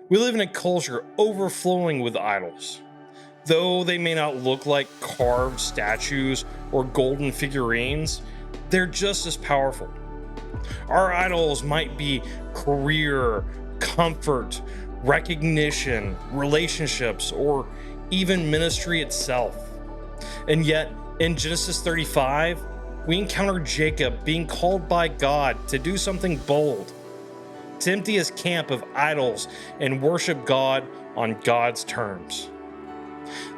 We live in a culture overflowing with idols. Though they may not look like carved statues or golden figurines, they're just as powerful. Our idols might be career, comfort, recognition, relationships, or even ministry itself. And yet, in Genesis 35, we encounter Jacob being called by God to do something bold, to empty his camp of idols and worship God on God's terms.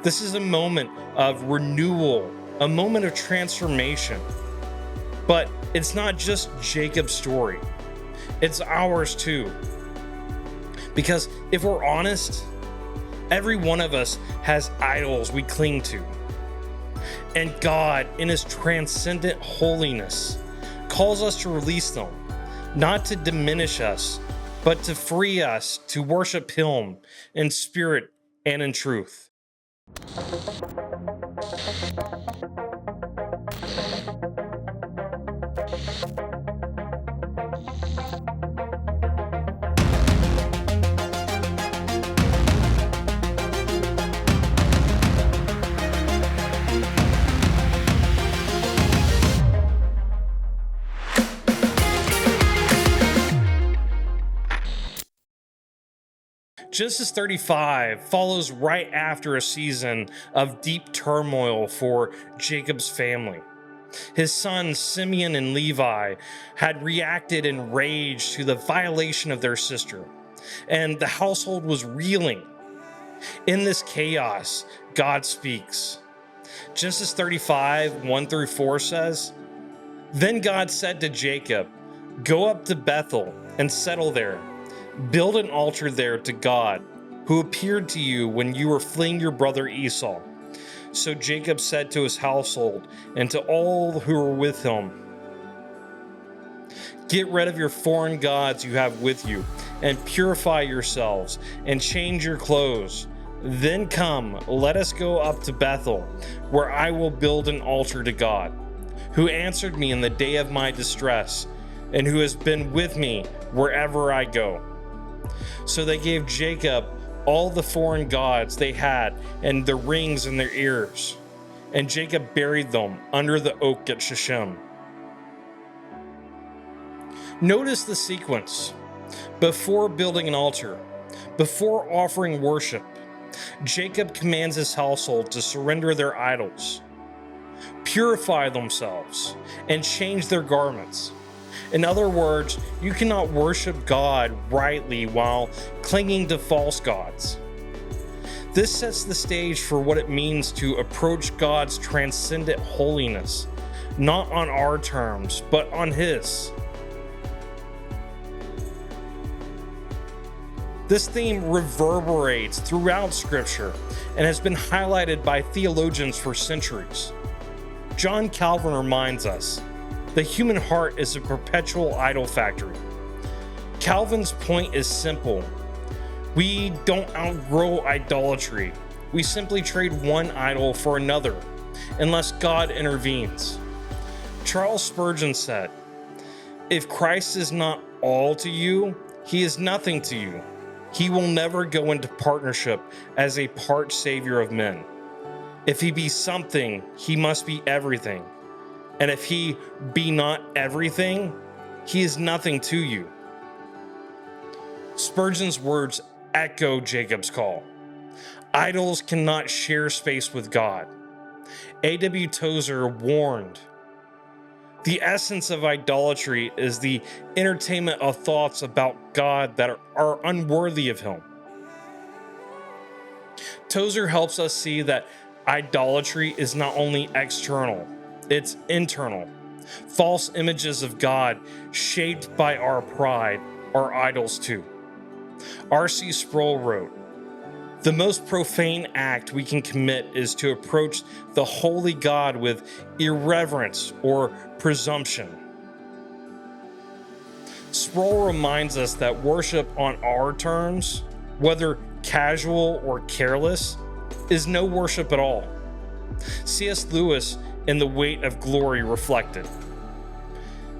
This is a moment of renewal, a moment of transformation. But it's not just Jacob's story, it's ours too. Because if we're honest, every one of us has idols we cling to. And God, in his transcendent holiness, calls us to release them, not to diminish us, but to free us to worship him in spirit and in truth. Genesis 35 follows right after a season of deep turmoil for Jacob's family. His sons Simeon and Levi had reacted in rage to the violation of their sister, and the household was reeling. In this chaos, God speaks. Genesis 35, 1-4 says, "Then God said to Jacob, 'Go up to Bethel and settle there. Build an altar there to God, who appeared to you when you were fleeing your brother Esau.' So Jacob said to his household and to all who were with him, 'Get rid of your foreign gods you have with you, and purify yourselves, and change your clothes. Then come, let us go up to Bethel, where I will build an altar to God, who answered me in the day of my distress, and who has been with me wherever I go.' So they gave Jacob all the foreign gods they had and the rings in their ears. And Jacob buried them under the oak at Shechem." Notice the sequence. Before building an altar, before offering worship, Jacob commands his household to surrender their idols, purify themselves, and change their garments. In other words, you cannot worship God rightly while clinging to false gods. This sets the stage for what it means to approach God's transcendent holiness, not on our terms, but on his. This theme reverberates throughout Scripture and has been highlighted by theologians for centuries. John Calvin reminds us, "The human heart is a perpetual idol factory." Calvin's point is simple. We don't outgrow idolatry. We simply trade one idol for another, unless God intervenes. Charles Spurgeon said, "If Christ is not all to you, he is nothing to you. He will never go into partnership as a part savior of men. If he be something, he must be everything. And if he be not everything, he is nothing to you." Spurgeon's words echo Jacob's call. Idols cannot share space with God. A.W. Tozer warned, "The essence of idolatry is the entertainment of thoughts about God that are unworthy of him." Tozer helps us see that idolatry is not only external, it's internal. False images of God shaped by our pride are idols too. R.C. Sproul wrote, "The most profane act we can commit is to approach the holy God with irreverence or presumption." Sproul reminds us that worship on our terms, whether casual or careless, is no worship at all. C.S. Lewis in The Weight of Glory reflected,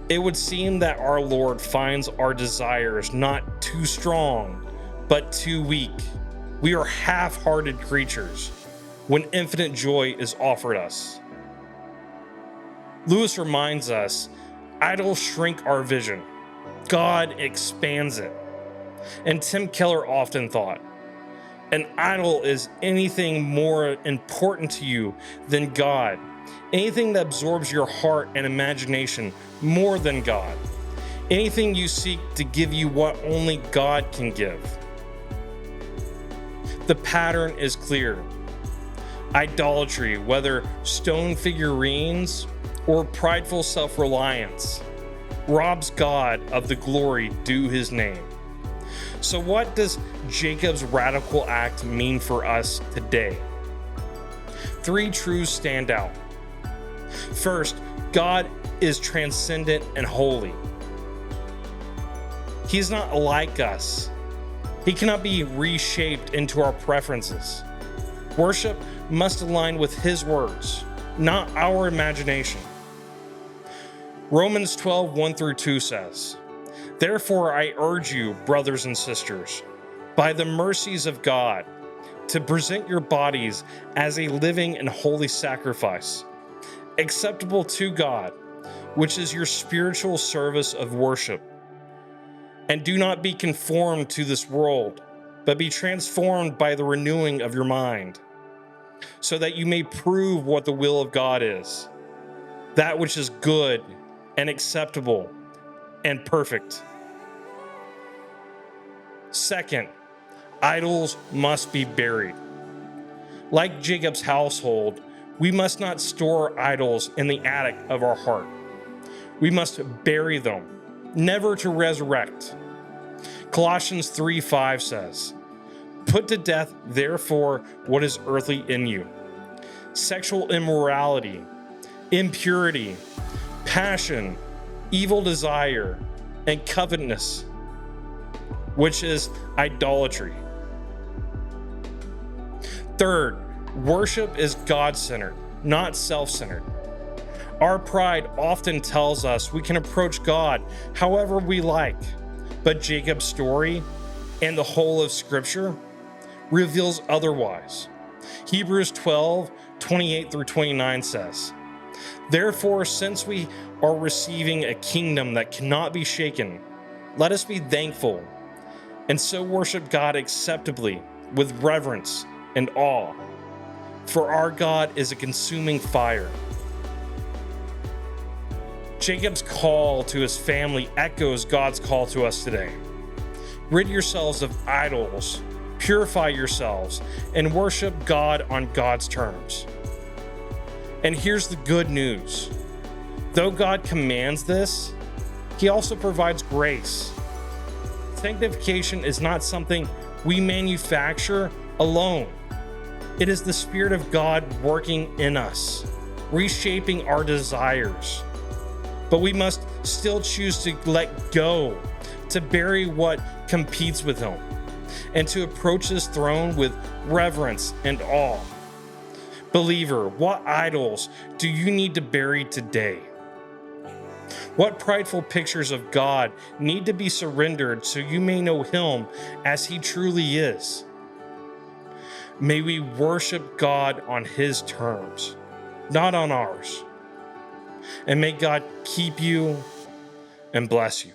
"It would seem that our Lord finds our desires not too strong, but too weak. We are half-hearted creatures when infinite joy is offered us. Lewis reminds us, idols shrink our vision. God expands it. And Tim Keller often thought, an idol is anything more important to you than God, anything that absorbs your heart and imagination more than God, anything you seek to give you what only God can give. The pattern is clear. Idolatry, whether stone figurines or prideful self-reliance, robs God of the glory due his name. So what does Jacob's radical act mean for us today? 3 truths stand out. First, God is transcendent and holy. He's not like us. He cannot be reshaped into our preferences. Worship must align with his words, not our imagination. Romans 12, 1-2 says, "Therefore I urge you, brothers and sisters, by the mercies of God, to present your bodies as a living and holy sacrifice, acceptable to God, which is your spiritual service of worship. And do not be conformed to this world, but be transformed by the renewing of your mind, so that you may prove what the will of God is, that which is good and acceptable and perfect." Second, idols must be buried. Like Jacob's household, we must not store idols in the attic of our heart. We must bury them, never to resurrect. Colossians 3:5 says, "Put to death, therefore, what is earthly in you: sexual immorality, impurity, passion, evil desire, and covetousness, which is idolatry." Third, worship is God-centered, not self-centered. Our pride often tells us we can approach God however we like, but Jacob's story and the whole of Scripture reveals otherwise. Hebrews 12, 28-29 says, "Therefore, since we are receiving a kingdom that cannot be shaken, let us be thankful, and so worship God acceptably with reverence and awe. For our God is a consuming fire." Jacob's call to his family echoes God's call to us today. Rid yourselves of idols, purify yourselves, and worship God on God's terms. And here's the good news. Though God commands this, he also provides grace. Sanctification is not something we manufacture alone. It is the Spirit of God working in us, reshaping our desires. But we must still choose to let go, to bury what competes with him, and to approach his throne with reverence and awe. Believer, what idols do you need to bury today? What prideful pictures of God need to be surrendered so you may know him as he truly is? May we worship God on his terms, not on ours. And may God keep you and bless you.